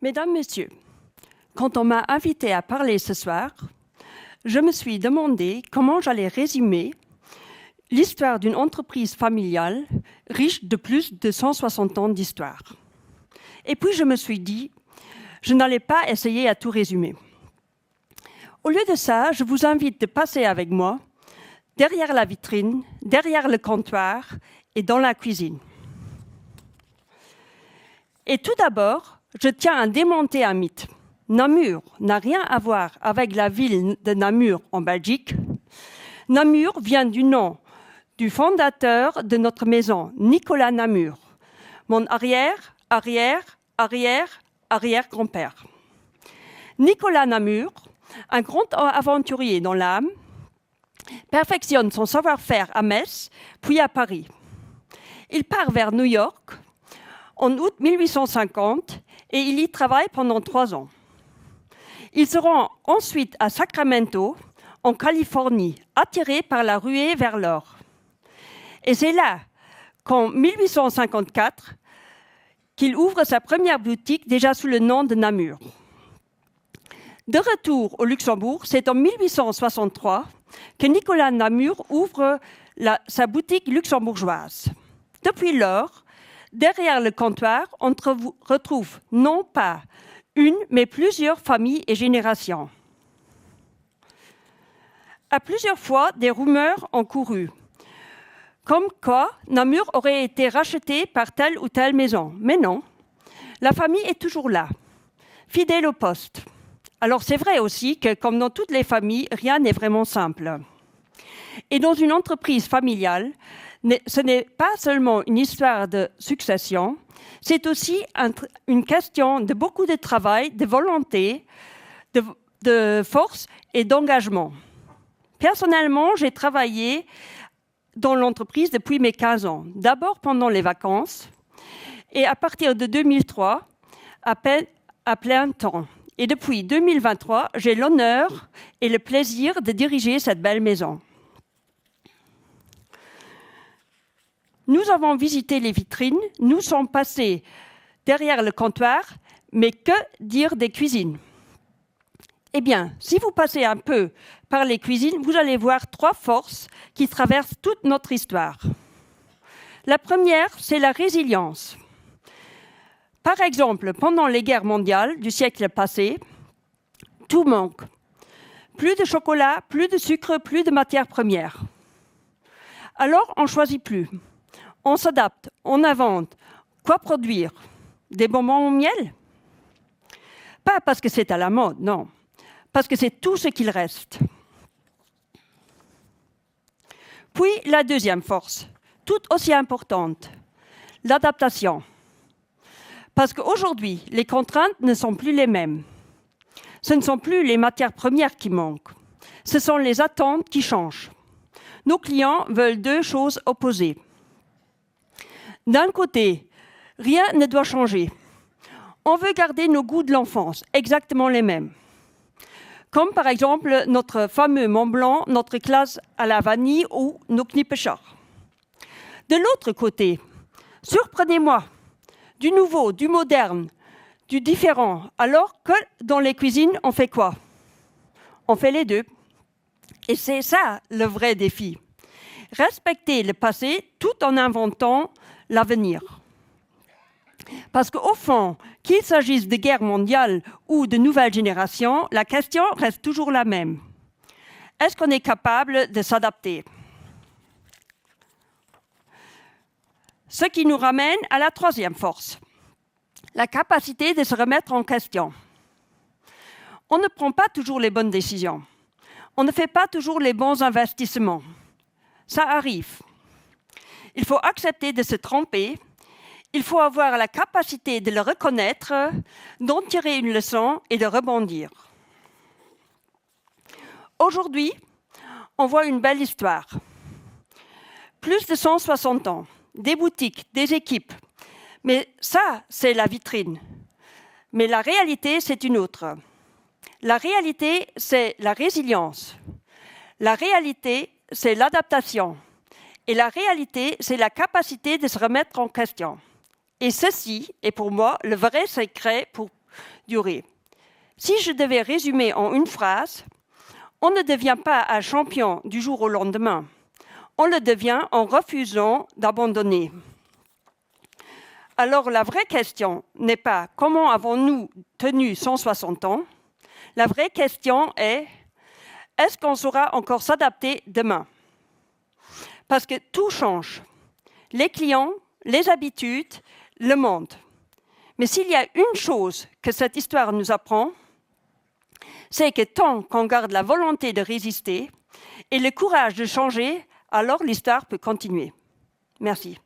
Mesdames, Messieurs, quand on m'a invité à parler ce soir, je me suis demandé comment j'allais résumer l'histoire d'une entreprise familiale riche de plus de 160 ans d'histoire. Et puis je me suis dit, je n'allais pas essayer à tout résumer. Au lieu de ça, je vous invite de passer avec moi derrière la vitrine, derrière le comptoir et dans la cuisine. Et tout d'abord, je tiens à démonter un mythe. Namur n'a rien à voir avec la ville de Namur en Belgique. Namur vient du nom du fondateur de notre maison, Nicolas Namur, mon arrière-grand-père. Nicolas Namur, un grand aventurier dans l'âme, perfectionne son savoir-faire à Metz, puis à Paris. Il part vers New York en août 1850 et il y travaille pendant 3 ans. Il se rend ensuite à Sacramento, en Californie, attiré par la ruée vers l'or. Et c'est là qu'en 1854, qu'il ouvre sa première boutique déjà sous le nom de Namur. De retour au Luxembourg, c'est en 1863 que Nicolas Namur ouvre sa boutique luxembourgeoise. Depuis lors, derrière le comptoir, on retrouve non pas une, mais plusieurs familles et générations. À plusieurs fois, des rumeurs ont couru, comme quoi Namur aurait été racheté par telle ou telle maison. Mais non, la famille est toujours là, fidèle au poste. Alors c'est vrai aussi que, comme dans toutes les familles, rien n'est vraiment simple. Et dans une entreprise familiale, ce n'est pas seulement une histoire de succession, c'est aussi une question de beaucoup de travail, de volonté, de force et d'engagement. Personnellement, j'ai travaillé dans l'entreprise depuis mes 15 ans. D'abord pendant les vacances et à partir de 2003, à plein temps. Et depuis 2023, j'ai l'honneur et le plaisir de diriger cette belle maison. Nous avons visité les vitrines, nous sommes passés derrière le comptoir, mais que dire des cuisines ? Eh bien, si vous passez un peu par les cuisines, vous allez voir 3 forces qui traversent toute notre histoire. La première, c'est la résilience. Par exemple, pendant les guerres mondiales du siècle passé, tout manque. Plus de chocolat, plus de sucre, plus de matières premières. Alors, on ne choisit plus. On s'adapte, on invente. Quoi produire ? Des bonbons au miel ? Pas parce que c'est à la mode, non. Parce que c'est tout ce qu'il reste. Puis, la deuxième force, tout aussi importante, l'adaptation. Parce qu'aujourd'hui, les contraintes ne sont plus les mêmes. Ce ne sont plus les matières premières qui manquent. Ce sont les attentes qui changent. Nos clients veulent 2 choses opposées. D'un côté, rien ne doit changer. On veut garder nos goûts de l'enfance, exactement les mêmes. Comme par exemple notre fameux Mont Blanc, notre glace à la vanille ou nos Knippescher. De l'autre côté, surprenez-moi, du nouveau, du moderne, du différent, alors que dans les cuisines, on fait quoi ? On fait les 2. Et c'est ça le vrai défi. Respecter le passé tout en inventant l'avenir. Parce qu'au fond, qu'il s'agisse de guerre mondiale ou de nouvelles générations, la question reste toujours la même. Est-ce qu'on est capable de s'adapter ? Ce qui nous ramène à la troisième force, la capacité de se remettre en question. On ne prend pas toujours les bonnes décisions. On ne fait pas toujours les bons investissements. Ça arrive. Il faut accepter de se tromper. Il faut avoir la capacité de le reconnaître, d'en tirer une leçon et de rebondir. Aujourd'hui, on voit une belle histoire. Plus de 160 ans, des boutiques, des équipes. Mais ça, c'est la vitrine. Mais la réalité, c'est une autre. La réalité, c'est la résilience. La réalité, c'est l'adaptation. Et la réalité, c'est la capacité de se remettre en question. Et ceci est pour moi le vrai secret pour durer. Si je devais résumer en une phrase, on ne devient pas un champion du jour au lendemain. On le devient en refusant d'abandonner. Alors la vraie question n'est pas comment avons-nous tenu 160 ans. La vraie question est est-ce qu'on saura encore s'adapter demain? Parce que tout change. Les clients, les habitudes, le monde. Mais s'il y a une chose que cette histoire nous apprend, c'est que tant qu'on garde la volonté de résister et le courage de changer, alors l'histoire peut continuer. Merci.